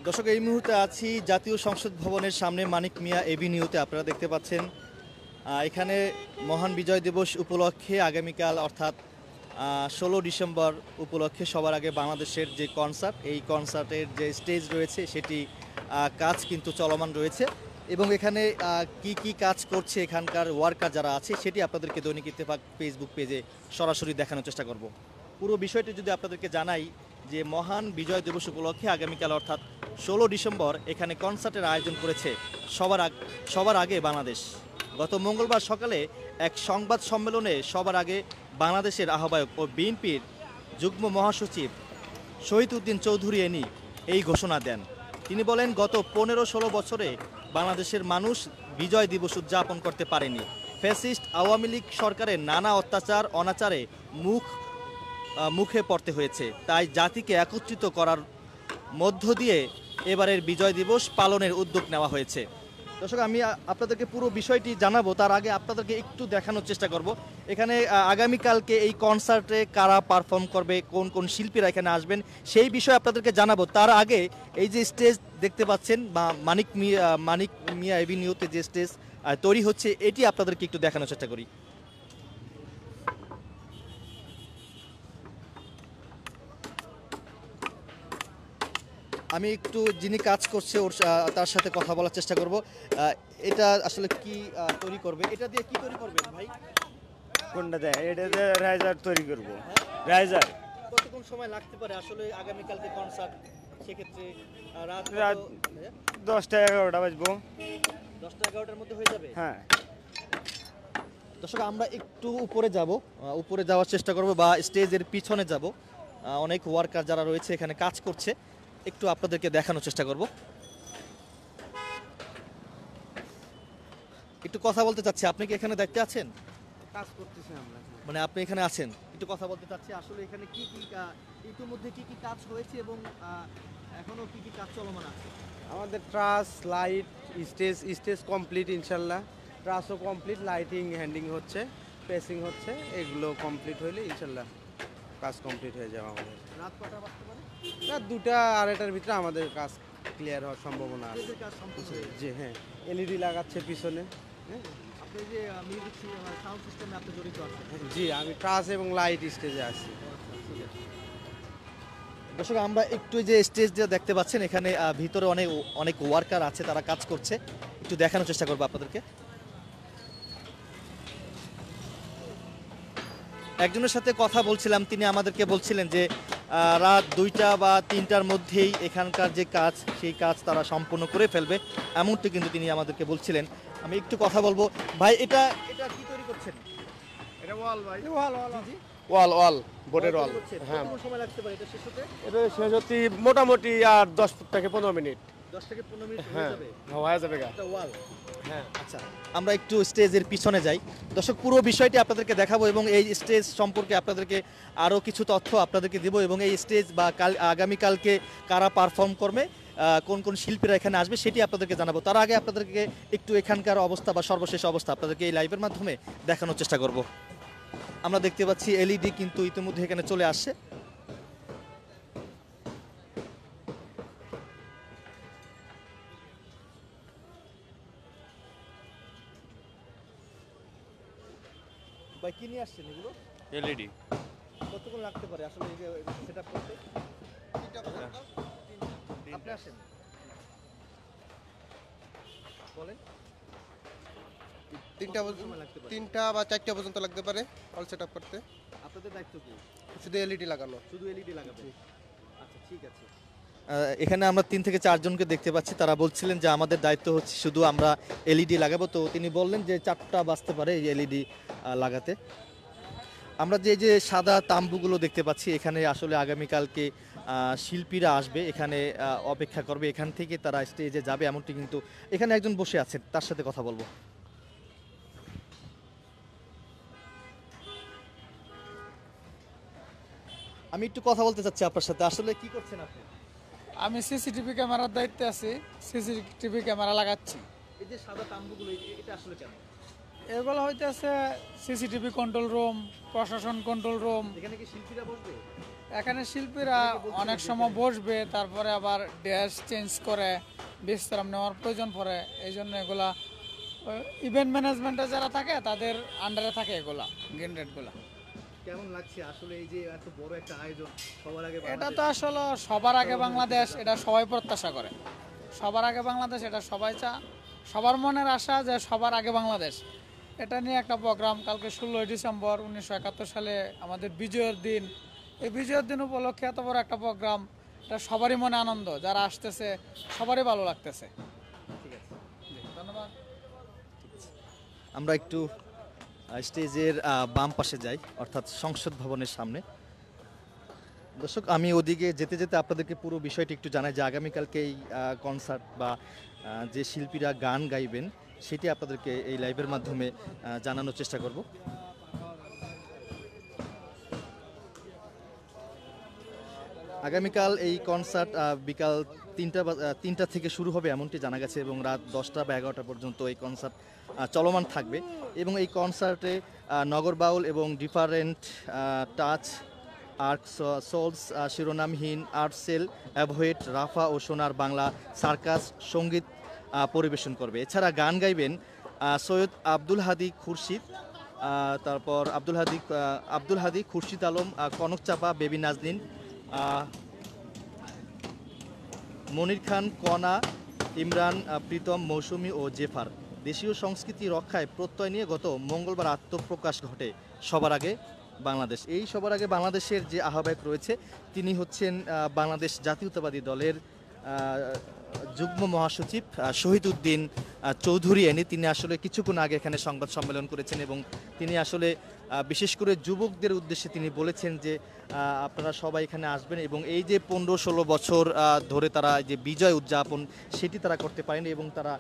দর্শক, এই মুহূর্তে আছি জাতীয় সংসদ ভবনের সামনে মানিক মিয়া এভিনিউতে। আপনারা দেখতে পাচ্ছেন এখানে মহান বিজয় দিবস উপলক্ষে আগামীকাল অর্থাৎ 16 ডিসেম্বর উপলক্ষে সবার আগে বাংলাদেশের যে কনসার্ট, এই কনসার্টের যে স্টেজ রয়েছে সেটি কাজ কিন্তু চলমান রয়েছে এবং এখানে কি কি কাজ করছে এখানকার ওয়ার্কার যারা আছে সেটি আপনাদেরকে দৈনিক ইত্তেফাক ফেসবুক পেজে সরাসরি দেখানোর চেষ্টা করব। পুরো বিষয়টি যদি আপনাদেরকে জানাই যে মহান বিজয় দিবস উপলক্ষে আগামীকাল অর্থাৎ 16 ডিসেম্বর এখানে কনসার্টের আয়োজন করেছে সবার আগে বাংলাদেশ। গত মঙ্গলবার সকালে এক সংবাদ সম্মেলনে সবার আগে বাংলাদেশের আহ্বায়ক ও বিএনপির যুগ্ম মহাসচিব শহীদ উদ্দিন চৌধুরী এনি এই ঘোষণা দেন। তিনি বলেন, গত 15-16 বছরে বাংলাদেশের মানুষ বিজয় দিবস উদযাপন করতে পারেনি। ফ্যাসিস্ট আওয়ামী লীগ সরকারের নানা অত্যাচার অনাচারে মুখে পড়তে হয়েছে। তাই জাতিকে একত্রিত করার মধ্য দিয়ে এবারের বিজয় দিবস পালনের উদ্যোগ নেওয়া হয়েছে। দর্শক, আমি আপনাদেরকে পুরো বিষয়টি জানাবো, তার আগে আপনাদেরকে একটু দেখানোর চেষ্টা করব এখানে আগামীকালকে এই কনসার্টে কারা পারফর্ম করবে, কোন কোন শিল্পীরা এখানে আসবেন সেই বিষয়ে আপনাদেরকে জানাবো। তার আগে এই যে স্টেজ দেখতে পাচ্ছেন বা মানিক মিয়া এভিনিউতে যে স্টেজ তৈরি হচ্ছে এটি আপনাদেরকে একটু দেখানোর চেষ্টা করি। আমি একটু যিনি কাজ করছে তার সাথে কথা বলার চেষ্টা করব। এটা আসলে কি তৈরি করবে, এটা দিয়ে কি তৈরি করবেন ভাই? কোনটা দেয়? এটা দিয়ে রাইজার তৈরি করবো। রাইজার কতক্ষণ সময় লাগতে পারে আসলে আগামীকালকে কনসার্ট? সেক্ষেত্রে রাত রাত 10টা-11টা বাজবো। 10টা-11টার মধ্যে হয়ে যাবে? হ্যাঁ। দর্শক, আমরা একটু উপরে যাব, উপরে যাওয়ার চেষ্টা করব বা স্টেজের পিছনে যাব। অনেক ওয়ার্কার যারা রয়েছে এখানে কাজ করছে, একটু আপনাদেরকে দেখানোর চেষ্টা করব। একটু কথা বলতে চাচ্ছি, আপনি কি এখানে দেখতে আছেন? কাজ করতেছি আমরা। মানে আপনি এখানে আছেন, একটু কথা বলতে চাচ্ছি আসলে এখানে কি কি ইতিমধ্যে কি কি কাজ হয়েছে এবং এখনো কি কি কাজ চলমান আছে? আমাদের ট্রাস লাইট স্টেজ কমপ্লিট ইনশাল্লাহ। ট্রাসও কমপ্লিট, লাইটিং হ্যান্ডিং হচ্ছে, পেসিং হচ্ছে, এগুলো কমপ্লিট হইলে ইনশাল্লাহ কাজ কমপ্লিট হয়ে যাবে আমাদের। রাত কটা বাজতে পারে? রাত 2টা-2:30টার ভিতরে আমাদের কাজ ক্লিয়ার হওয়ার সম্ভাবনা আছে। কাজ সম্পূর্ণ হয়ে গেছে। জি হ্যাঁ, এলইডি লাগাচ্ছে পিছনে। হ্যাঁ আপনি যে মিউজিক সাউন্ড সিস্টেমে আপনি জড়িত আছেন? জি, আমি ট্রাস এবং লাইট স্টেজে আছি। দর্শক, আমরা একটু যে স্টেজ দিয়ে দেখতে পাচ্ছেন এখানে ভিতরে অনেক অনেক ওয়ার্কার আছে, তারা কাজ করছে, একটু দেখানোর চেষ্টা করবো আপনাদেরকে। একজনের সাথে কথা বলছিলাম, তিনি আমাদেরকে বলছিলেন যে রাত 2টা বা 3টার মধ্যেই এখানকার যে কাজ সেই কাজ তারা সম্পূর্ণ করে ফেলবে, এমনটি কিন্তু তিনি আমাদেরকে বলছিলেন। আমি একটু কথা বলবো। ভাই, এটা কি তৈরি করছেন? এটা ওয়াল ভাই, জি? ওয়াল বোর্ডের ওয়াল। হ্যাঁ, কতক্ষণ সময় লাগতে পারে এটা শেষ হতে? এটা শেষ হতে মোটামুটি আর 10 থেকে 15 মিনিট। 10 থেকে 15 মিনিট হয়ে হ্যাঁ যাবে হয়ে যাবে। এটা ওয়াল। হ্যাঁ আচ্ছা, আমরা একটু স্টেজের পিছনে যাই। দর্শক, পুরো বিষয়টি আপনাদেরকে দেখাবো এবং এই স্টেজ সম্পর্কে আপনাদেরকে আরও কিছু তথ্য আপনাদেরকে দেবো এবং এই স্টেজ বা আগামীকালকে কারা পারফর্ম করবে, কোন কোন শিল্পীরা এখানে আসবে সেটি আপনাদেরকে জানাবো। তার আগে আপনাদেরকে একটু এখানকার অবস্থা বা সর্বশেষ অবস্থা আপনাদেরকে এই লাইভের মাধ্যমে দেখানোর চেষ্টা করব। আমরা দেখতে পাচ্ছি এলইডি কিন্তু ইতিমধ্যে এখানে চলে আসছে। ভাই, কি নিয়ে আসছেন এগুলো? এলইডি কতক্ষণ লাগতে পারে আসলে এই যে সেটআপ করতে? আপনি আসেন, বলেন। 3টা বা 4টা পর্যন্ত লাগতে পারে অল সেট আপ করতে। আপনাদের দায়িত্ব কি? শুধু এলইডি লাগানো। শুধু এলইডি লাগাবে? আচ্ছা, ঠিক আছে। এখানে আমরা 3 থেকে 4 জনকে দেখতে পাচ্ছি, তারা বলছিলেন যে আমাদের দায়িত্ব হচ্ছে শুধু আমরা এলইডি লাগাবো। তো তিনি বললেন যে 4টা বাজতে পারে এই এলইডি লাগাতে। আমরা যে সাদা তাম্বুগুলো দেখতে পাচ্ছি, এখানে আসলে আগামীকালকে শিল্পীরা আসবে, এখানে অপেক্ষা করবে, এখান থেকে তারা স্টেজে যাবে এমনটি কিন্তু এখানে একজন বসে আছেন, তার সাথে কথা বলবো। আমি একটু কথা বলতে চাচ্ছি আপনার সাথে, আসলে কি করছেন আপনি? আমি সিসিটিভি ক্যামেরার দায়িত্বে আছি, সিসিটিভি ক্যামেরা লাগাচ্ছি। এই যে সাদা তাম্বুগুলো এটা আসলে কেন? এগুলো হইতেছে সিসিটিভি কন্ট্রোল রুম, প্রশাসন কন্ট্রোল রুম। এখানে কি শিল্পীরা বসবে? এখানে শিল্পীরা অনেক সময় বসবে, তারপরে আবার ড্রেস চেঞ্জ করে বিশ্রাম নেওয়ার প্রয়োজন পড়ে, এই জন্য এগুলা ইভেন্ট ম্যানেজমেন্টে যারা থাকে তাদের আন্ডারে থাকে এগুলা গ্যান্ডেটগুলা। কেমন লাগছে আসলে এই যে এত বড় একটা আয়োজন সবার আগে এটা তো আসলে সবার আগে বাংলাদেশ, এটা সবাই প্রত্যাশা করে। সবার আগে বাংলাদেশ, এটা সবাই সবার মনের আশা যে সবার আগে বাংলাদেশ। এটা নিয়ে একটা প্রোগ্রাম কালকে 16ই ডিসেম্বর 1971 সালে আমাদের বিজয়ের দিন। এই বিজয়ের দিন উপলক্ষে এত বড় একটা প্রোগ্রাম, এটা সবারই মনে আনন্দ, যারা আসতেছে সবারই ভালো লাগতেছে। ঠিক আছে, জি, ধন্যবাদ। আমরা একটু স্টেজের বাম পাশে যাই, অর্থাৎ সংসদ ভবনের সামনে। দর্শক, আমি ওদিকে যেতে যেতে আপনাদেরকে পুরো বিষয়টি একটু জানাই যে আগামীকালকে এই কনসার্ট বা যে শিল্পীরা গান গাইবেন সেটি আপনাদেরকে এই লাইভের মাধ্যমে জানানোর চেষ্টা করব। আগামীকাল এই কনসার্ট বিকাল 3টা থেকে শুরু হবে এমনটি জানা গেছে, এবং রাত 10টা বা 11টা পর্যন্ত এই কনসার্ট চলমান থাকবে। এবং এই কনসার্টে নগর বাউল এবং ডিফারেন্ট টাচ, আর্ক সোলস, শিরোনামহীন, আর্টসেল, অ্যাভয়েড, রাফা ও সোনার বাংলা সার্কাস সঙ্গীত পরিবেশন করবে। এছাড়া গান গাইবেন সৈয়দ আব্দুল হাদি খুরশিদ, তারপর আব্দুল হাদি, খুরশিদ আলম, কনক চাপা, বেবি নাজনীন, মনির খান, কনা, ইমরান, প্রীতম, মৌসুমী ও জেফার। দেশীয় সংস্কৃতি রক্ষায় প্রত্যয় নিয়ে গত মঙ্গলবার আত্মপ্রকাশ ঘটে সবার আগে বাংলাদেশ। এই সবার আগে বাংলাদেশের যে আহ্বায়ক রয়েছে তিনি হচ্ছেন বাংলাদেশ জাতীয়তাবাদী দলের যুগ্ম মহাসচিব শহীদ উদ্দিন চৌধুরী। তিনি আসলে কিছুক্ষণ আগে এখানে সংবাদ সম্মেলন করেছেন এবং তিনি আসলে বিশেষ করে যুবকদের উদ্দেশ্যে তিনি বলেছেন যে আপনারা সবাই এখানে আসবেন এবং এই যে 15-16 বছর ধরে তারা যে বিজয় উদযাপন সেটি তারা করতে পারেনি এবং তারা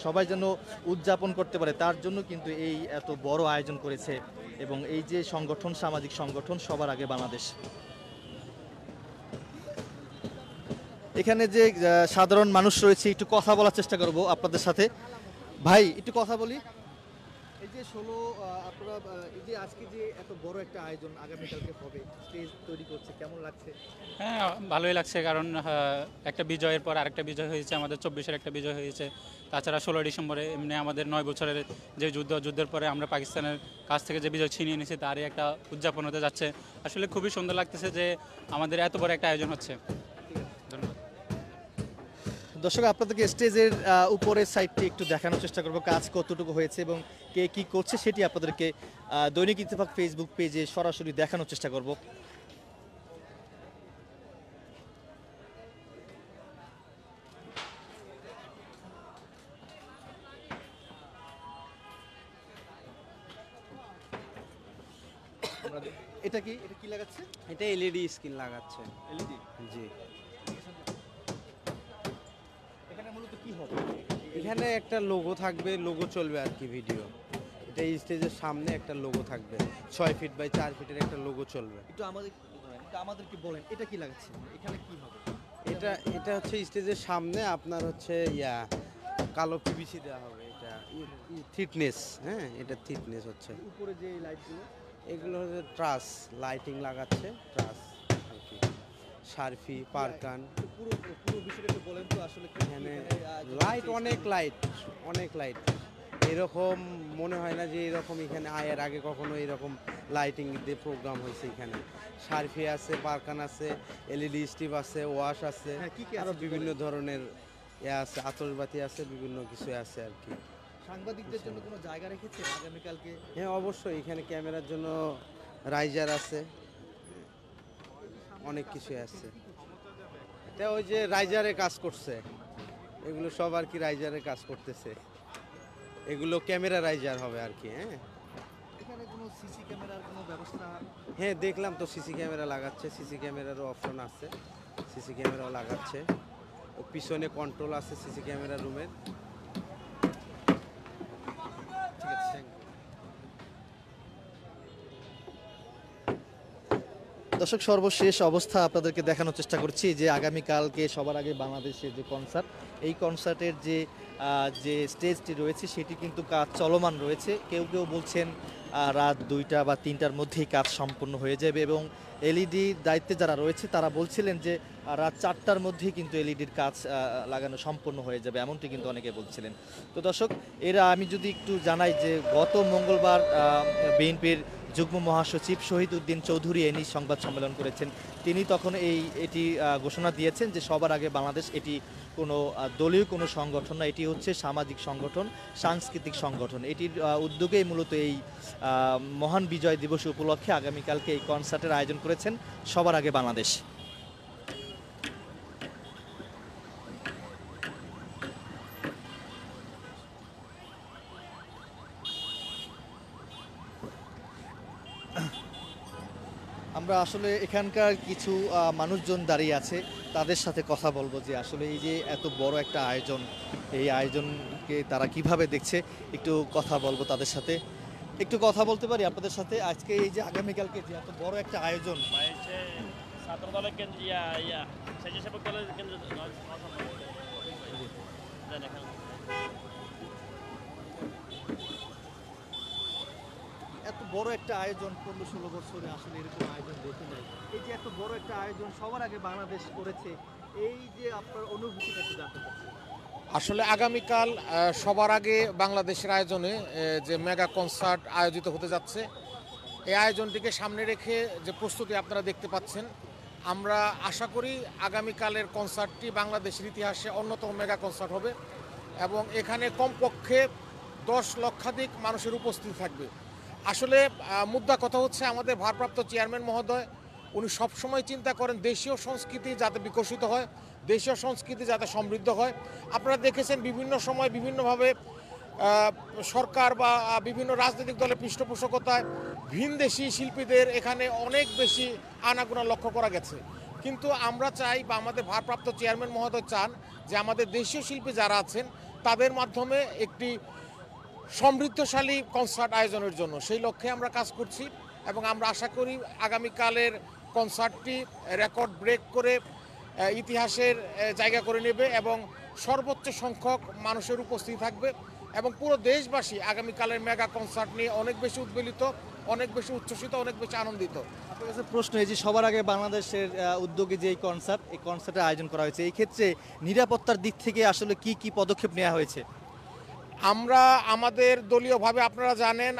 সবাই যেন উদযাপন করতে পারে তার জন্য কিন্তু এই এত বড় আয়োজন করেছে। এবং এই যে সংগঠন, সামাজিক সংগঠন সবার আগে বাংলাদেশ, এখানে যে সাধারণ মানুষ রয়েছে একটু কথা বলার চেষ্টা করব আপনাদের সাথে। ভাই, একটু কথা বলি। এই যে আপনারা এই যে আজকে যে এত বড় একটা আয়োজন আগামীকালকে হবে, স্টেজ তৈরি করছে, কেমন লাগছে? হ্যাঁ, ভালোই লাগছে, কারণ একটা বিজয়ের পর আরেকটা বিজয় হয়েছে, আমাদের 24-এর একটা বিজয় হয়েছে। তাছাড়া 16 ডিসেম্বরে এমনি আমাদের 9 বছরের যে যুদ্ধের পরে আমরা পাকিস্তানের কাছ থেকে যে বিজয় ছিনিয়ে নিয়েছি তারই একটা উদযাপন হতে যাচ্ছে। আসলে খুবই সুন্দর লাগতেছে যে আমাদের এত বড় একটা আয়োজন হচ্ছে। ধন্যবাদ। দর্শক, আপনাদেরকে স্টেজের উপরের সাইডটি একটু দেখানোর চেষ্টা করব, কাজ কতটুকু হয়েছে এবং কে কি করছে সেটি আপনাদেরকে দৈনিক ইত্তেফাক ফেসবুক পেজে সরাসরি দেখানোর চেষ্টা করব। এটা কি লাগাচ্ছে? এটা এলইডি স্ক্রিন লাগাচ্ছে। এলইডি? জি। এখানে মূলত কি হবে? এখানে একটা লোগো থাকবে, লোগো চলবে আর কি ভিডিও। এটা স্টেজের সামনে একটা লোগো থাকবে, 6 ফিট বাই 4 ফিটের একটা লোগো চলবে। একটু আমাদেরকে বলেন এটা কি লাগাচ্ছে, এখানে কি হবে? এটা হচ্ছে স্টেজের সামনে আপনার হচ্ছে কালো পিভিসি দেওয়া হবে। এটা থিকনেস, হ্যাঁ, এটা থিকনেস হচ্ছে। উপরে যে লাইটগুলো এগুলো হচ্ছে ট্রাস লাইটিং লাগাচ্ছে, ট্রাস আর কি, শার্ফি, পারকান। পুরো বিষয়টা একটু বলেন তো আসলে এখানে লাইট, অনেক লাইট। এরকম মনে হয় না যে এরকম এখানে এর আগে কখনো এরকম লাইটিং দিয়ে প্রোগ্রাম হয়েছে। এখানে শার্ফি আছে, পারকান আছে, এলইডি স্টিপ আছে, ওয়াশ আছে, আরো বিভিন্ন ধরনের আছে, আতশবাতি আছে, বিভিন্ন কিছু আছে আর কি। সাংবাদিকদের জন্য কোনো জায়গা রেখেছেন আগামীকালকে? হ্যাঁ, অবশ্যই এখানে ক্যামেরার জন্য রাইজার আছে, অনেক কিছু আছে। এটা ওই যে রাইজারে কাজ করছে, এগুলো সব আর কি রাইজারে কাজ করতেছে। এগুলো ক্যামেরা রাইজার হবে আর কি। হ্যাঁ, এখানে কোনো সিসি ক্যামেরার কোনো ব্যবস্থা? হ্যাঁ, দেখলাম তো সিসি ক্যামেরা লাগাচ্ছে, সিসি ক্যামেরারও অপশন আছে, সিসি ক্যামেরাও লাগাচ্ছে। পিছনে কন্ট্রোল আছে সিসি ক্যামেরা রুমের। ঠিক আছে। দর্শক, সর্বশেষ অবস্থা আপনাদেরকে দেখানোর চেষ্টা করছি যে আগামীকালকে সবার আগে বাংলাদেশের যে কনসার্ট, এই কনসার্টের যে স্টেজটি রয়েছে সেটি কিন্তু কাজ চলমান রয়েছে। কেউ বলছেন রাত 2টা বা 3টার মধ্যেই কাজ সম্পন্ন হয়ে যাবে এবং এলইডি দায়িত্বে যারা রয়েছে তারা বলছিলেন যে রাত 4টার মধ্যেই কিন্তু এলইডির কাজ লাগানো সম্পন্ন হয়ে যাবে, এমনটি কিন্তু অনেকে বলছিলেন। তো দর্শক, এরা আমি যদি একটু জানাই যে গত মঙ্গলবার বিএনপির যুগ্ম মহাসচিব শহীদ উদ্দিন চৌধুরী এনি সংবাদ সম্মেলন করেছেন। তিনি তখন এটি ঘোষণা দিয়েছেন যে সবার আগে বাংলাদেশ এটি কোনো দলীয় কোনো সংগঠন না, এটি হচ্ছে সামাজিক সংগঠন, সাংস্কৃতিক সংগঠন। এটির উদ্যোগেই মূলত এই মহান বিজয় দিবস উপলক্ষে আগামীকালকে এই কনসার্টের আয়োজন করেছেন সবার আগে বাংলাদেশ। আমরা আসলে এখানকার কিছু মানুষজন দাঁড়িয়ে আছে, তাদের সাথে কথা বলবো যে আসলে এই যে এত বড় একটা আয়োজন, এই আয়োজনকে তারা কিভাবে দেখছে, একটু কথা বলবো তাদের সাথে। একটু কথা বলতে পারি আপনাদের সাথে? আজকে এই যে আগামীকালকে যে এত বড় একটা আয়োজন, ছাত্র দলের কেন্দ্র স্বেচ্ছাসেবক দলের কেন্দ্র এত বড় একটা আয়োজন 15-16 বছরে আসলে এরকম আয়োজন দেখে নাই। এই যে এত বড় একটা আয়োজন সবার আগে বাংলাদেশ করেছে, এই যে আপনার অনুভূতিটা একটু জানতে চাচ্ছি। আসলে আগামীকাল সবার আগে বাংলাদেশের আয়োজনে যে মেগা কনসার্ট আয়োজিত হতে যাচ্ছে, এই আয়োজনটিকে সামনে রেখে যে প্রস্তুতি আপনারা দেখতে পাচ্ছেন, আমরা আশা করি আগামীকালের কনসার্টটি বাংলাদেশের ইতিহাসে অন্যতম মেগা কনসার্ট হবে এবং এখানে কমপক্ষে 10 লক্ষাধিক মানুষের উপস্থিতি থাকবে। আসলে মুদ্রা কথা হচ্ছে, আমাদের ভারপ্রাপ্ত চেয়ারম্যান মহোদয় উনি সবসময় চিন্তা করেন দেশীয় সংস্কৃতি যাতে বিকশিত হয়, দেশীয় সংস্কৃতি যাতে সমৃদ্ধ হয়। আপনারা দেখেছেন বিভিন্ন সময় বিভিন্নভাবে সরকার বা বিভিন্ন রাজনৈতিক দলের পৃষ্ঠপোষকতায় ভিনদেশি শিল্পীদের এখানে অনেক বেশি আনাগোনা লক্ষ্য করা গেছে, কিন্তু আমরা চাই বা আমাদের ভারপ্রাপ্ত চেয়ারম্যান মহোদয় চান যে আমাদের দেশীয় শিল্পী যারা আছেন তাদের মাধ্যমে একটি সমৃদ্ধশালী কনসার্ট আয়োজনের জন্য সেই লক্ষ্যে আমরা কাজ করছি এবং আমরা আশা করি আগামীকালের কনসার্টটি রেকর্ড ব্রেক করে ইতিহাসের জায়গা করে নেবে এবং সর্বোচ্চ সংখ্যক মানুষের উপস্থিতি থাকবে এবং পুরো দেশবাসী আগামীকালের মেগা কনসার্ট নিয়ে অনেক বেশি উদ্বেলিত, অনেক বেশি উচ্ছ্বসিত, অনেক বেশি আনন্দিত। আপনার কাছে প্রশ্ন, এই যে সবার আগে বাংলাদেশের উদ্যোগে যে এই কনসার্টের আয়োজন করা হয়েছে, এই ক্ষেত্রে নিরাপত্তার দিক থেকে আসলে কি কি পদক্ষেপ নেওয়া হয়েছে? আমরা আমাদের দলীয়ভাবে আপনারা জানেন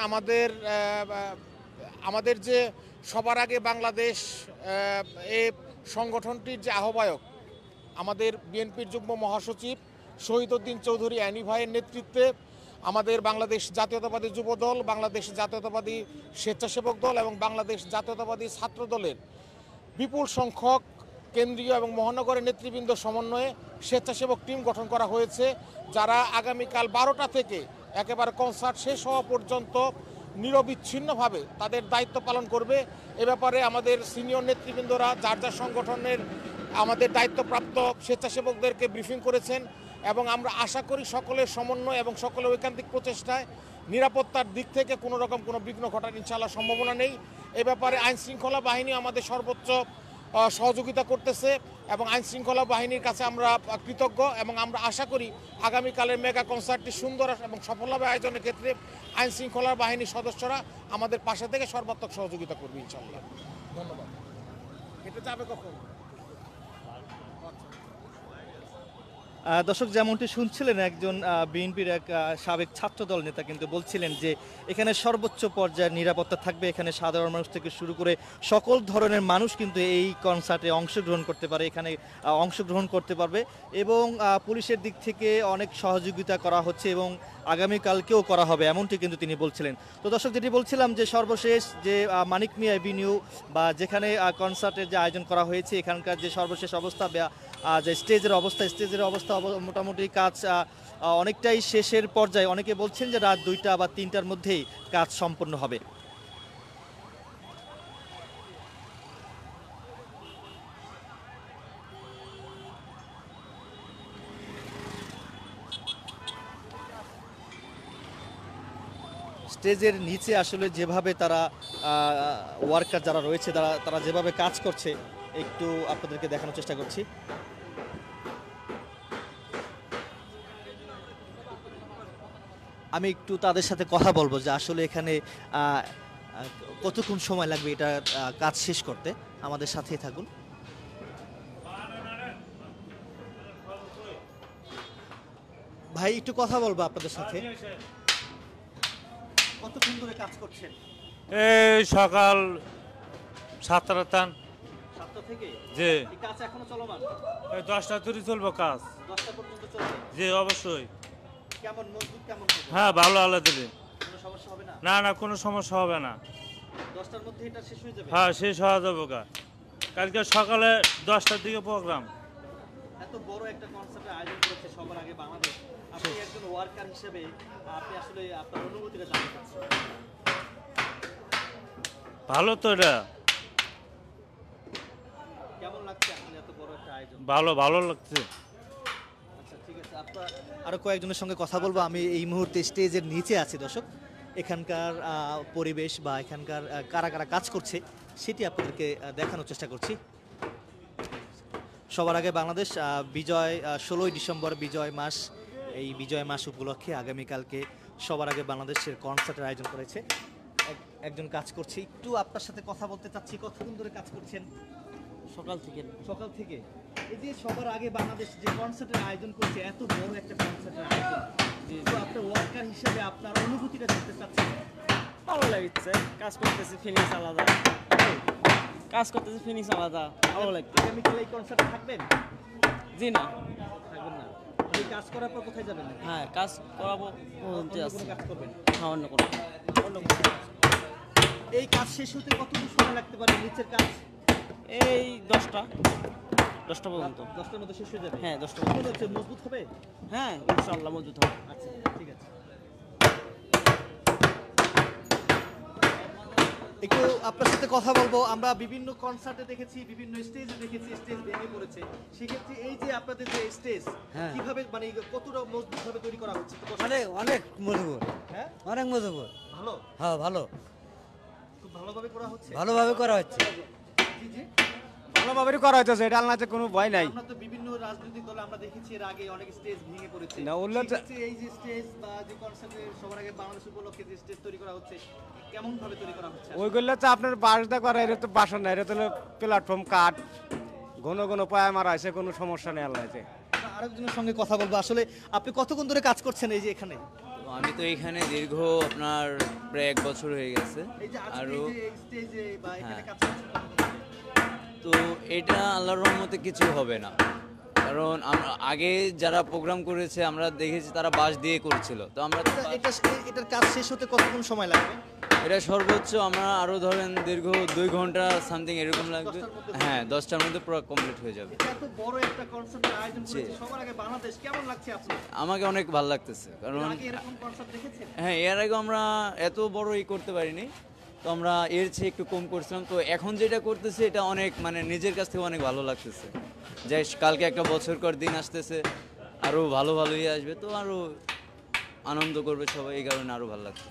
আমাদের যে সবার আগে বাংলাদেশ এই সংগঠনটির যে আহ্বায়ক আমাদের বিএনপির যুগ্ম মহাসচিব শহীদ উদ্দিন চৌধুরী অ্যানি ভাইয়ের নেতৃত্বে আমাদের বাংলাদেশ জাতীয়তাবাদী যুব দল, বাংলাদেশ জাতীয়তাবাদী স্বেচ্ছাসেবক দল এবং বাংলাদেশ জাতীয়তাবাদী ছাত্র দলের বিপুল সংখ্যক কেন্দ্রীয় এবং মহানগরের নেতৃবৃন্দ সমন্বয়ে স্বেচ্ছাসেবক টিম গঠন করা হয়েছে, যারা আগামীকাল 12টা থেকে একেবারে কনসার্ট শেষ হওয়া পর্যন্ত নিরবিচ্ছিন্নভাবে তাদের দায়িত্ব পালন করবে। এ ব্যাপারে আমাদের সিনিয়র নেতৃবৃন্দরা যার যার সংগঠনের আমাদের দায়িত্বপ্রাপ্ত স্বেচ্ছাসেবকদেরকে ব্রিফিং করেছেন এবং আমরা আশা করি সকলের সমন্বয় এবং সকলের ঐকান্তিক প্রচেষ্টায় নিরাপত্তার দিক থেকে কোনো রকম কোনো বিঘ্ন ঘটার ইনশাআল্লাহ সম্ভাবনা নেই। এ ব্যাপারে আইনশৃঙ্খলা বাহিনী আমাদের সর্বোচ্চ সহযোগিতা করতেছে এবং আইনশৃঙ্খলা বাহিনীর কাছে আমরা কৃতজ্ঞ এবং আমরা আশা করি আগামীকালের মেগা কনসার্টটি সুন্দর এবং সফলভাবে আয়োজনের ক্ষেত্রে আইনশৃঙ্খলা বাহিনীর সদস্যরা আমাদের পাশে থেকে সর্বাত্মক সহযোগিতা করবে ইনশাআল্লাহ। ধন্যবাদ। এটা যাবে কখন? দর্শক, যেমনটি শুনছিলেন, একজন বিএনপির এক সাবেক ছাত্রদল নেতা কিন্তু বলছিলেন যে এখানে সর্বোচ্চ পর্যায়ের নিরাপত্তা থাকবে, এখানে সাধারণ মানুষ থেকে শুরু করে সকল ধরনের মানুষ কিন্তু এই কনসার্টে অংশগ্রহণ করতে পারে, এখানে অংশগ্রহণ করতে পারবে এবং পুলিশের দিক থেকে অনেক সহযোগিতা করা হচ্ছে এবং আগামীকালকেও করা হবে, এমনটি কিন্তু তিনি বলছিলেন। তো দর্শক, যেটি বলছিলাম যে সর্বশেষ যে মানিক মিয়া এভিনিউ বা যেখানে কনসার্টের যে আয়োজন করা হয়েছে, এখানকার যে সর্বশেষ অবস্থা যে স্টেজের অবস্থা মোটামুটি কাজ অনেকটাই শেষের পর্যায়ে। অনেকে বলছেন যে রাত 2টা বা 3টার মধ্যেই কাজ সম্পন্ন হবে। স্টেজের নিচে আসলে যেভাবে তারা ওয়ার্কার যারা রয়েছে তারা যেভাবে কাজ করছে একটু আপনাদেরকে দেখানোর চেষ্টা করছি। আমি একটু তাদের সাথে কথা বলবো যে আসলে এখানে আহ, আহ, কতক্ষণ সময় লাগবে এটা কাজ শেষ করতে। আমাদের সাথেই থাকুন। ভাই একটু কথা বলবো আপনাদের সাথে। কতক্ষণ ধরে কাজ করছেন? এই সকাল 7টা টান 7টা থেকে? যে এই কাজ এখনো চলমান? 10টা তৈরি চলবো কাজ। 10টা পর্যন্ত চলবে? যে অবশ্যই। কেমন মজবুত কেমন হবে? হ্যাঁ ভালো আল্লাহ দিলে। কোনো সমস্যা হবে না? না না কোনো সমস্যা হবে না। 10টার মধ্যে এটা শেষ হয়ে যাবে? হ্যাঁ শেষ হওয়া যাবে গা। কালকে সকালে 10টার দিকে প্রোগ্রাম। এত বড় একটা কনসার্টের আয়োজন করেছে সবার আগে বাংলাদেশ। আপনি একজন ওয়ার্কার হিসেবে আপনি আসলে আপনার অনুভূতিটা জানতে চাচ্ছেন। ভালো তো এটা। কেমন লাগছে আসলে এত বড় একটা আয়োজন? ভালো ভালো লাগছে। আচ্ছা ঠিক আছে, আপনার আরো কয়েকজনের সঙ্গে কথা বলবো। আমি এই মুহূর্তে স্টেজের নিচে আছি দর্শক। এখানকার পরিবেশ বা এখানকার কারা কারা কাজ করছে সেটি আপনাদেরকে দেখানোর চেষ্টা করছি। সবার আগে বাংলাদেশ বিজয় 16ই ডিসেম্বর বিজয় মাস, এই বিজয় মাস উপলক্ষে আগামীকালকে সবার আগে বাংলাদেশের কনসার্টের আয়োজন করেছে। একজন কাজ করছে, একটু আপনার সাথে কথা বলতে চাচ্ছি। কতক্ষণ ধরে কাজ করছেন? সকাল থেকে। সকাল থেকে। এই যে সবার আগে বাংলাদেশ যে কনসার্টের আয়োজন করছে, এত বড় একটা কনসার্টের আয়োজন, তো আপনার ওয়ার্কার হিসেবে আপনার অনুভূতিটা জানতে চাচ্ছেন। ভালো লাগছে, কাজ করতেছি, ফিনিশ আলাদা। কাজ করতেছি, ফিনিশ আলাদা, ভালো লাগছে। আগামীকাল এই কনসার্টে থাকবেন? জি না, থাকবেন না? এই কাজ করার পর কোথায় যাবেন? হ্যাঁ কাজ করাবো, অন্য কোনো কাজ করবেন? হ্যাঁ অন্য কোনো। এই কাজ শেষ হতে কতক্ষণ সময় লাগতে পারে? নিচের কাজ এই 10টা পর্যন্ত। 10টার মধ্যে শেষ হয়ে যাবে? হ্যাঁ 10টা মনে হচ্ছে মজবুত হবে? হ্যাঁ ইনশাআল্লাহ মজবুত হবে। আচ্ছা ঠিক আছে। একটু আপনার সাথে কথা বলবো। আমরা বিভিন্ন কনসার্টে দেখেছি, বিভিন্ন স্টেজে দেখেছি স্টেজ ভেঙে পড়েছে। সেক্ষেত্রে এই যে আপনাদের যে স্টেজ কিভাবে মানে কতটা মজবুত ভাবে তৈরি করা হচ্ছে? অনেক মজবুত, হ্যাঁ অনেক মজবুত। ভালো, হ্যাঁ ভালো, খুব ভালোভাবে করা হচ্ছে। ভালোভাবে করা হচ্ছে। জি জি, ভালোভাবে করা হইতেছে, এটা আল্লাহতে কোনো ভয় নাই। আমরা তো বিভিন্ন রাজনৈতিক দলে আমরা দেখেছি এর আগে অনেক স্টেজ ভেঙে পড়েছে। না, ওগুলো তো- সেক্ষেত্রে এই যে স্টেজ বা যে কনসার্টে সবার আগে বাংলাদেশ উপলক্ষে যে স্টেজ তৈরি করা হচ্ছে, কেমন ভাবে তৈরি করা হচ্ছে? ওইগুলো তো আপনার বাঁশ দা করা, এটা তো বাসা না, এটা তো প্ল্যাটফর্ম কাঠ, ঘন ঘন পায়া মারা আছে, কোনো সমস্যা নেই আল্লাহতে। আমরা আরেকজনের সঙ্গে কথা বলবো। আসলে আপনি কতক্ষণ ধরে কাজ করছেন এই যে এখানে? আমি তো এখানে দীর্ঘ আপনার প্রায় 1 বছর হয়ে গেছে। এই যে আজকে আরো এই যে এই স্টেজে বা এখানে হ্যাঁ। কাজ করছেন কতক্ষণ ধরে? তো এটা আল্লাহর রহমতে কিছু হবে না, কারণ আমরা আগে যারা প্রোগ্রাম করেছে আমরা দেখেছি তারা বাঁশ দিয়ে করছিল। তো আমরা এটার কাজ শেষ হতে কতক্ষণ সময় লাগবে? এটা সর্বোচ্চ আমরা আরো ধরেন দীর্ঘ 2 ঘন্টা সামথিং এরকম লাগবে। 10টার মধ্যে? হ্যাঁ 10টার মধ্যে পুরো কমপ্লিট হয়ে যাবে। এত বড় একটা কনসার্টের আয়োজন করেছে সবার আগে বাংলাদেশ, কেমন লাগছে আপনার? আমাকে অনেক ভালো লাগতেছে, কারণ এর আগে এরকম কনসার্ট দেখেছেন? হ্যাঁ এর আগে আমরা এত বড় করতে পারিনি, তো আমরা এর চেয়ে একটু কম করছিলাম। তো এখন যেটা করতেছি এটা অনেক মানে নিজের কাছ থেকে অনেক ভালো লাগতেছে, যে কালকে একটা বছরকর দিন আসতেছে, আরও ভালোই আসবে, তো আরও আনন্দ করবে সবাই, এই কারণে আরও ভালো লাগছে।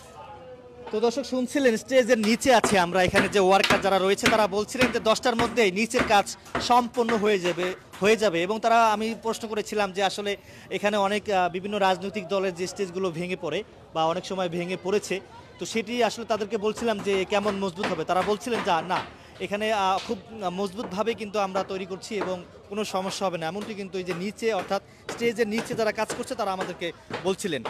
তো দর্শক শুনছিলেন স্টেজের নিচে আছে আমরা, এখানে যে ওয়ার্কার যারা রয়েছে তারা বলছিলেন যে 10টার মধ্যে নিচের কাজ সম্পন্ন হয়ে যাবে এবং তারা, আমি প্রশ্ন করেছিলাম যে আসলে এখানে অনেক বিভিন্ন রাজনৈতিক দলের যে স্টেজগুলো ভেঙে পড়ে বা অনেক সময় ভেঙে পড়েছে, তো সেটি আসলে তাদেরকে বলছিলাম যে কেমন মজবুত হবে। তারা বলছিলেন যে না, এখানে খুব মজবুতভাবে কিন্তু আমরা তৈরি করছি এবং কোনো সমস্যা হবে না, এমনটি কিন্তু এই যে নিচে অর্থাৎ স্টেজের নিচে যারা কাজ করছে তারা আমাদেরকে বলছিলেন।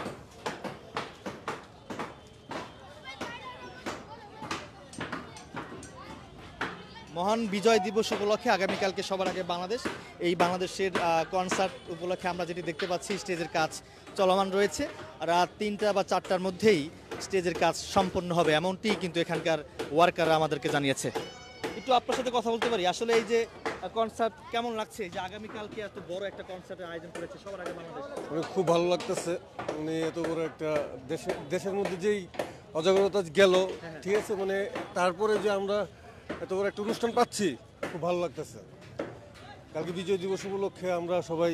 মহান বিজয় দিবস উপলক্ষে আগামীকালকে সবার আগে বাংলাদেশ, এই বাংলাদেশের কনসার্ট উপলক্ষে আমরা যেটি দেখতে পাচ্ছি স্টেজের কাজ চলমান রয়েছে। রাত 3টা বা 4টার মধ্যেই স্টেজের কাজ সম্পন্ন হবে, এমনটি কিন্তু এখানকার ওয়ার্কাররা আমাদেরকে জানিয়েছে। একটু আপনার সাথে কথা বলতে পারি? আসলে এই যে কনসার্ট কেমন লাগছে, যে আগামীকালকে এত বড় একটা কনসার্টের আয়োজন করেছে সবার আগে বাংলাদেশ? খুব ভালো লাগতেছে, মানে এত বড় একটা দেশের মধ্যে যেই অজাগরতা গেল, ঠিক আছে, মানে তারপরে যে আমরা এত বড় একটা অনুষ্ঠান পাচ্ছি, খুব ভালো লাগতেছে। কালকে বিজয় দিবস উপলক্ষে আমরা সবাই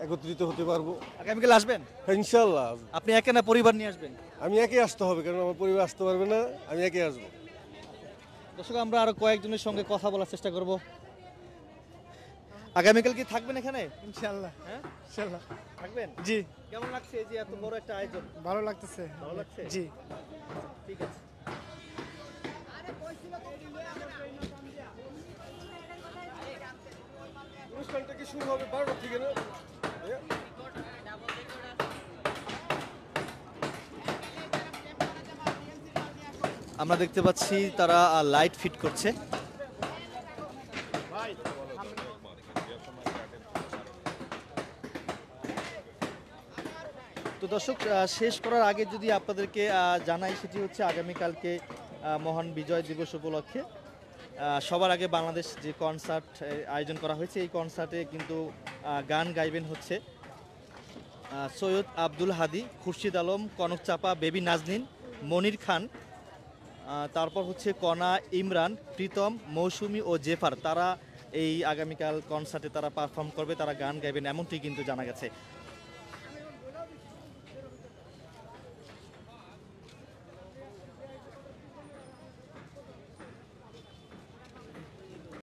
একত্রিত হতে পারবো। আগামীকাল আসবেন? হ্যাঁ ইনশাল্লাহ। আপনি একা না পরিবার নিয়ে আসবেন? আমি একাই আসতে হবে, কারণ আমার পরিবার আসতে পারবে না, আমি একাই আসবো। দর্শক আমরা আরো কয়েকজনের সঙ্গে কথা বলার চেষ্টা করব। আগামীকাল কি থাকবেন এখানে? ইনশাল্লাহ হ্যাঁ ইনশাল্লাহ থাকবেন। জি কেমন লাগছে এই যে এত বড় একটা আয়োজন? ভালো লাগতেছে ভালো লাগছে? জি ঠিক আছে। অনুষ্ঠানটা কি শুরু হবে 12টা থেকে না? আমরা দেখতে পাচ্ছি তারা লাইট ফিট করছে। তো দর্শক, শেষ করার আগে যদি আপনাদেরকে জানাই, সেটি হচ্ছে আগামীকালকে মহান বিজয় দিবস উপলক্ষে সবার আগে বাংলাদেশ যে কনসার্ট আয়োজন করা হয়েছে, এই কনসার্টে কিন্তু গান গাইবেন হচ্ছে সৈয়দ আব্দুল হাদি, খুরশিদ আলম, কনক চাপা, বেবি নাজনীন, মনির খান, তারপর হচ্ছে কণা, ইমরান, প্রীতম, মৌসুমী ও জেফার। তারা এই আগামীকাল কনসার্টে তারা পারফর্ম করবে, তারা গান গাইবেন এমনটি কিন্তু জানা গেছে।